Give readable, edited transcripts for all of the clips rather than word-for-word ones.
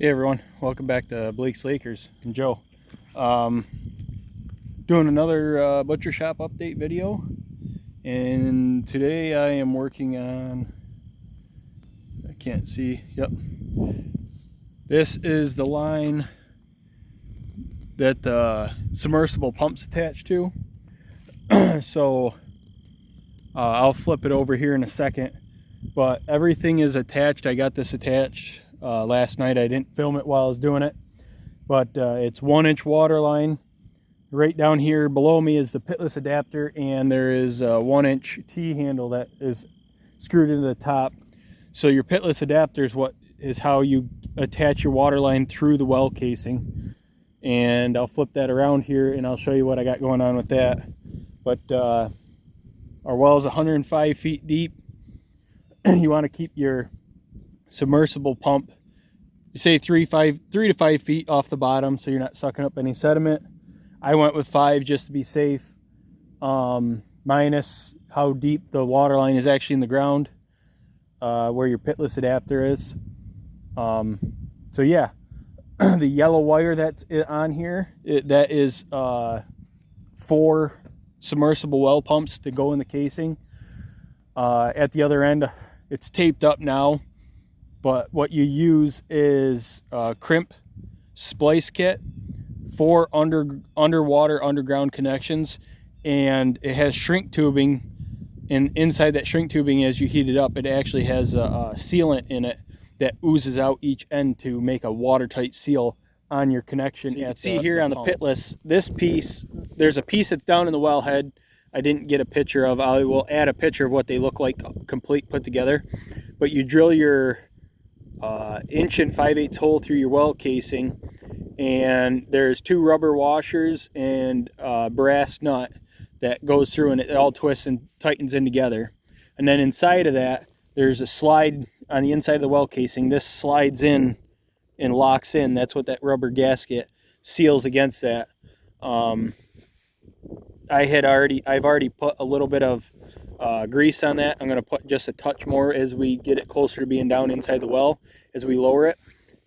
Hey everyone, welcome back to Blakeslee Acres. I'm Joe. Doing another butcher shop update video, and today I am working on, I can't see, yep, this is the line that the submersible pump's attached to. So I'll flip it over here in a second, but everything is attached. I got this attached last night. I didn't film it while I was doing it, but it's 1-inch water line. Right down here below me is the pitless adapter, and there is a 1-inch T-handle that is screwed into the top. So your pitless adapter is how you attach your water line through the well casing. And I'll flip that around here and I'll show you what I got going on with that. But our well is 105 feet deep. You want to keep your submersible pump, say 3 to 5 feet off the bottom, so you're not sucking up any sediment. I went with 5 just to be safe, minus how deep the water line is actually in the ground, where your pitless adapter is. So yeah, the yellow wire that's on here, that is 4 submersible well pumps to go in the casing. At the other end, it's taped up now, but what you use is crimp splice kit, 4 underwater underground connections, and it has shrink tubing, and inside that shrink tubing, as you heat it up, it actually has a sealant in it that oozes out each end to make a watertight seal on your connection. So you can see here on the pitless, this piece, there's a piece that's down in the wellhead I didn't get a picture of. I will add a picture of what they look like complete put together. But you drill your 1 5/8 hole through your well casing, and there's 2 rubber washers and a brass nut that goes through, and it all twists and tightens in together. And then inside of that, there's a slide on the inside of the well casing. This slides in and locks in. That's what that rubber gasket seals against that. I've already put a little bit of grease on that. I'm going to put just a touch more as we get it closer to being down inside the well as we lower it.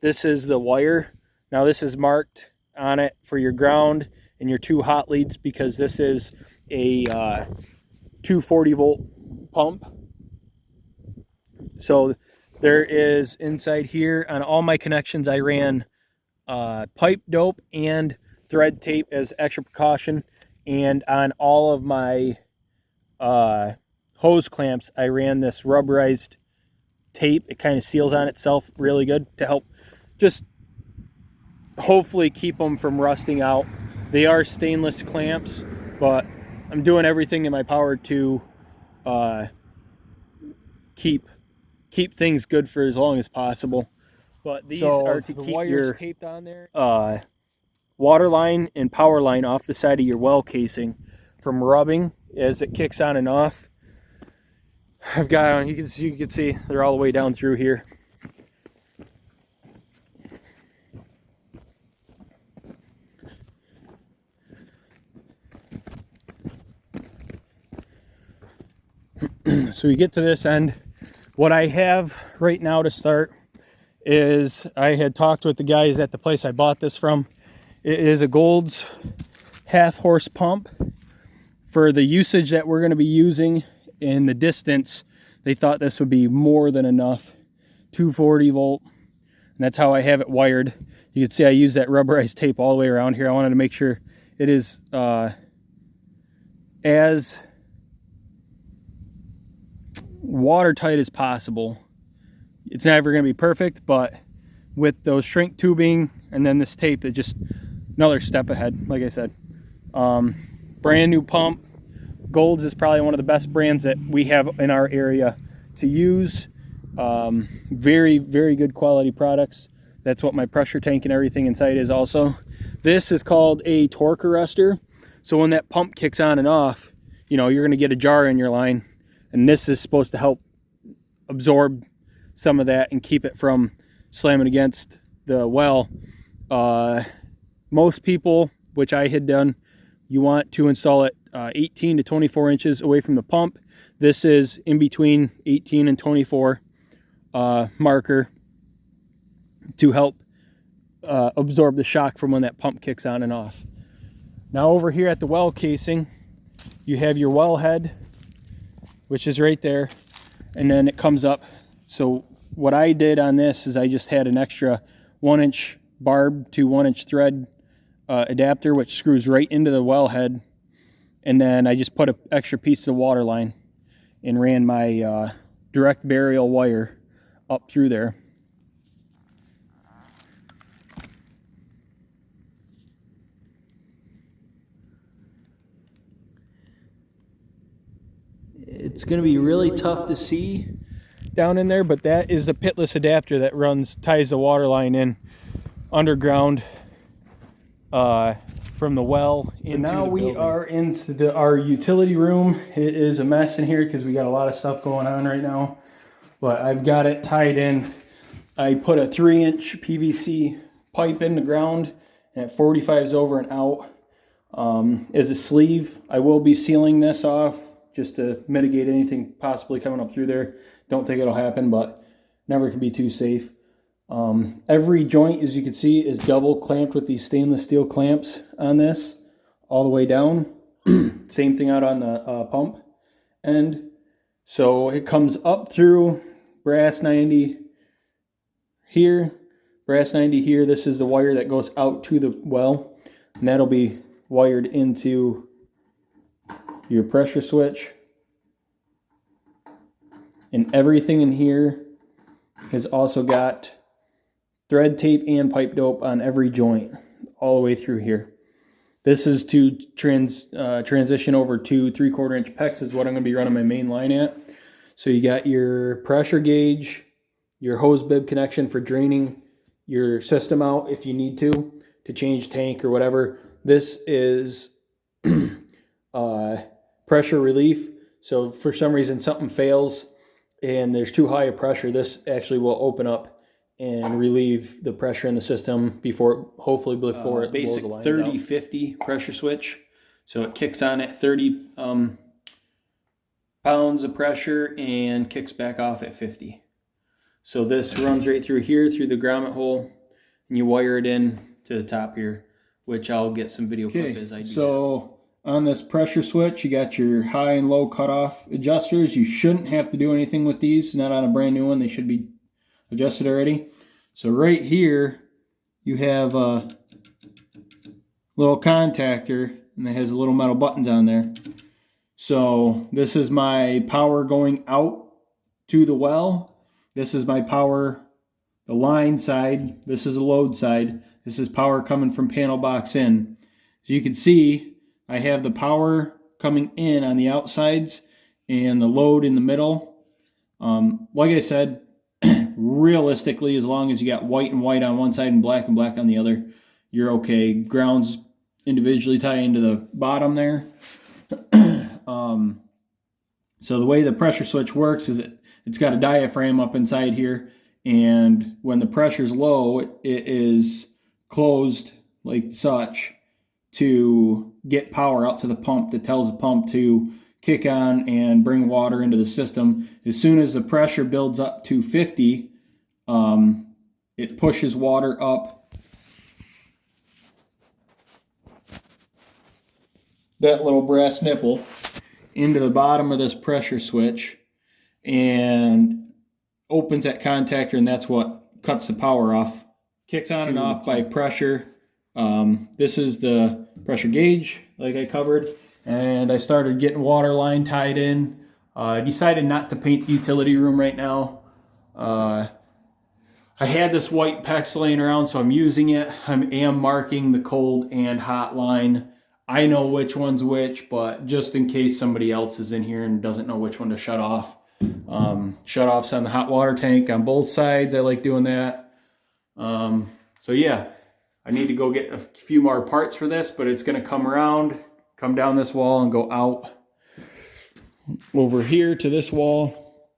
This is the wire. Now this is marked on it for your ground and your 2 hot leads, because this is a 240 volt pump. So there is inside here on all my connections, I ran pipe dope and thread tape as extra precaution. And on all of my hose clamps, I ran this rubberized tape. It kind of seals on itself really good to help just hopefully keep them from rusting out. They are stainless clamps, but I'm doing everything in my power to keep things good for as long as possible. But these are to keep your taped on there. Water line and power line off the side of your well casing from rubbing as it kicks on and off. I've got on, you can see they're all the way down through here. So we get to this end. What I have right now to start is, I had talked with the guys at the place I bought this from. It is a Gold's 1/2 horse pump. For the usage that we're going to be using in the distance, they thought this would be more than enough. 240 volt, and that's how I have it wired. You can see I use that rubberized tape all the way around here. I wanted to make sure it is as watertight as possible. It's never going to be perfect, but with those shrink tubing and then this tape, it just another step ahead. Like I said, brand new pump. Gold's is probably one of the best brands that we have in our area to use. Very, very good quality products. That's what my pressure tank and everything inside is also. This is called a torque arrestor. So when that pump kicks on and off, you know, you're going to get a jar in your line, and this is supposed to help absorb some of that and keep it from slamming against the well. Most people, which I had done, you want to install it 18 to 24 inches away from the pump. This is in between 18 and 24 marker to help absorb the shock from when that pump kicks on and off. Now over here at the well casing, you have your well head, which is right there, and then it comes up. So what I did on this is I just had an extra 1-inch barb to 1-inch thread adapter, which screws right into the well head, and then I just put an extra piece of the water line and ran my direct burial wire up through there. It's going to be really tough to see down in there, but that is the pitless adapter that ties the water line in underground from the well into the building. Now we are into our utility room. It is a mess in here because we got a lot of stuff going on right now, but I've got it tied in. I put a 3-inch PVC pipe in the ground, and it 45s over and out as a sleeve. I will be sealing this off just to mitigate anything possibly coming up through there. Don't think it'll happen, but never can be too safe. Every joint, as you can see, is double clamped with these stainless steel clamps on this all the way down. Same thing out on the pump end. So it comes up through brass 90 here, brass 90 here. This is the wire that goes out to the well, and that'll be wired into your pressure switch. And everything in here has also got thread tape and pipe dope on every joint all the way through here. This is to transition over to 3/4 inch PEX is what I'm going to be running my main line at. So you got your pressure gauge, your hose bib connection for draining your system out if you need to change tank or whatever. This is pressure relief. So if for some reason something fails and there's too high a pressure, this actually will open up and relieve the pressure in the system hopefully before it basic 30-50 pressure switch. So it kicks on at 30 pounds of pressure and kicks back off at 50. So this runs right through here through the grommet hole, and you wire it in to the top here, which I'll get some video clip as I do. So on this pressure switch, you got your high and low cutoff adjusters. You shouldn't have to do anything with these, not on a brand new one. They should be adjusted already. So right here, you have a little contactor, and it has little metal buttons on there. So this is my power going out to the well. This is my power, the line side. This is a load side. This is power coming from panel box in. So you can see I have the power coming in on the outsides and the load in the middle. Like I said, realistically, as long as you got white and white on one side and black on the other, you're okay. Grounds individually tie into the bottom there. So the way the pressure switch works is it's got a diaphragm up inside here, and when the pressure's low, it is closed like such to get power out to the pump that tells the pump to kick on and bring water into the system. As soon as the pressure builds up to 50, it pushes water up that little brass nipple into the bottom of this pressure switch and opens that contactor, and that's what cuts the power off. Kicks on and off by pressure. This is the pressure gauge, like I covered, and I started getting water line tied in. I decided not to paint the utility room right now. I had this white PEX laying around, so I'm using it. I am marking the cold and hot line. I know which one's which, but just in case somebody else is in here and doesn't know which one to shut off. Shut-offs on the hot water tank on both sides. I like doing that. So yeah, I need to go get a few more parts for this, but it's going to come around, come down this wall, and go out over here to this wall.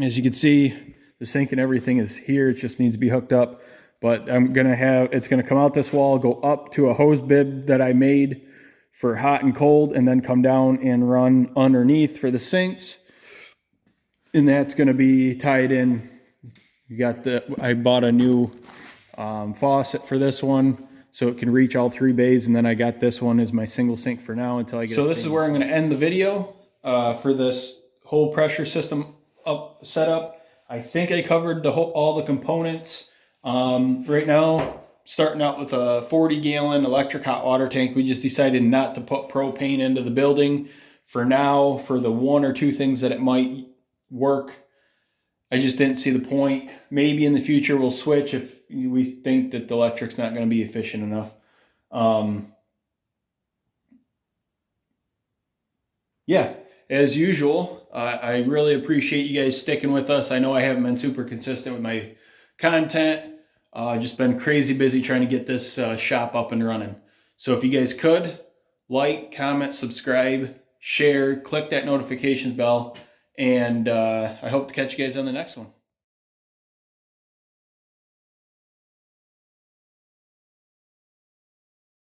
As you can see, the sink and everything is here. It just needs to be hooked up. But it's going to come out this wall, go up to a hose bib that I made for hot and cold, and then come down and run underneath for the sinks. And that's going to be tied in. I bought a new faucet for this one, so it can reach all 3 bays. And then I got this one as my single sink for now until I get. So this is where I'm going to end the video for this whole pressure system setup. I think I covered all the components. Right now, starting out with a 40-gallon electric hot water tank. We just decided not to put propane into the building for now. For the 1 or 2 things that it might work, I just didn't see the point. Maybe in the future we'll switch if we think that the electric's not going to be efficient enough. Yeah, as usual, I really appreciate you guys sticking with us. I know I haven't been super consistent with my content. Just been crazy busy trying to get this shop up and running. So if you guys could, like, comment, subscribe, share, click that notifications bell, and I hope to catch you guys on the next one.